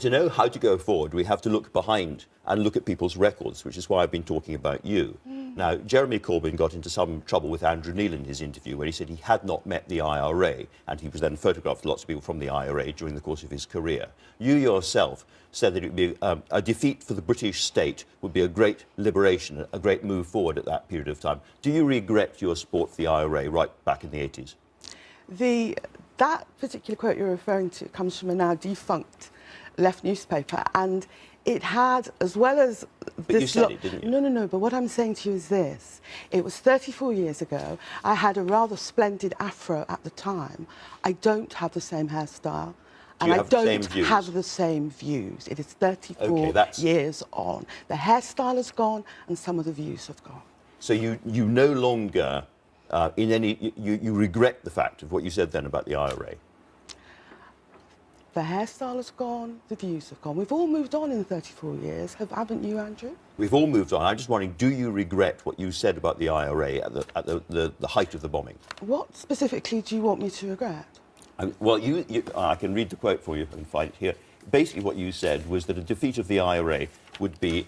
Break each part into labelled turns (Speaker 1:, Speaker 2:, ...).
Speaker 1: To know how to go forward, we have to look behind and look at people's records, which is why I've been talking about you. Now, Jeremy Corbyn got into some trouble with Andrew Neil in his interview where he said he had not met the IRA, and he was then photographed lots of people from the IRA during the course of his career. You yourself said that it would be a defeat for the British state would be a great liberation, a great move forward at that period of time. Do you regret your support for the IRA right back in the 80s?
Speaker 2: That particular quote you're referring to comes from a now defunct Left newspaper, and it had, as well as
Speaker 1: but this... But you said it, didn't you?
Speaker 2: No, but what I'm saying to you is this. It was 34 years ago. I had a rather splendid afro at the time. I don't have the same hairstyle. And I don't have the same views. It is 34 years on. The hairstyle has gone and some of the views have gone.
Speaker 1: So you no longer, you regret the fact of what you said then about the IRA?
Speaker 2: The hairstyle has gone, the views have gone. We've all moved on in 34 years, haven't you, Andrew?
Speaker 1: We've all moved on. I'm just wondering, do you regret what you said about the IRA at the height of the bombing? What
Speaker 2: specifically do you want me to regret?
Speaker 1: Well, I can read the quote for you and find it here. Basically, what you said was that a defeat of the IRA would be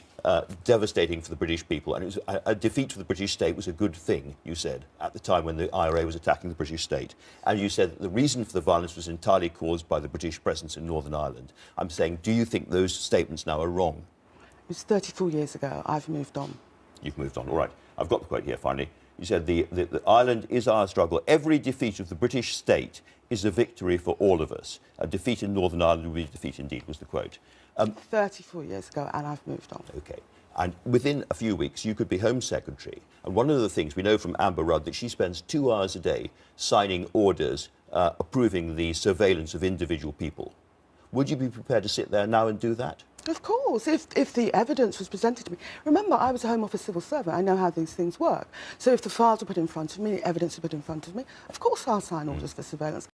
Speaker 1: devastating for the British people, and it was a defeat for the British state was a good thing, you said, at the time when the IRA was attacking the British state. And you said that the reason for the violence was entirely caused by the British presence in Northern Ireland. I'm saying, do you think those statements now are wrong?
Speaker 2: It was 34 years ago. I've moved on.
Speaker 1: You've moved on. All right. I've got the quote here, finally. You said, the Ireland is our struggle. Every defeat of the British state is a victory for all of us. A defeat in Northern Ireland will be a defeat indeed, was the quote.
Speaker 2: 34 years ago, and I've moved on.
Speaker 1: OK. And within a few weeks, you could be Home Secretary. And one of the things we know from Amber Rudd that she spends 2 hours a day signing orders approving the surveillance of individual people. Would you be prepared to sit there now and do that?
Speaker 2: Of course, if the evidence was presented to me. Remember, I was a Home Office civil servant. I know how these things work. So if the files were put in front of me, evidence were put in front of me, of course I'll sign orders for surveillance.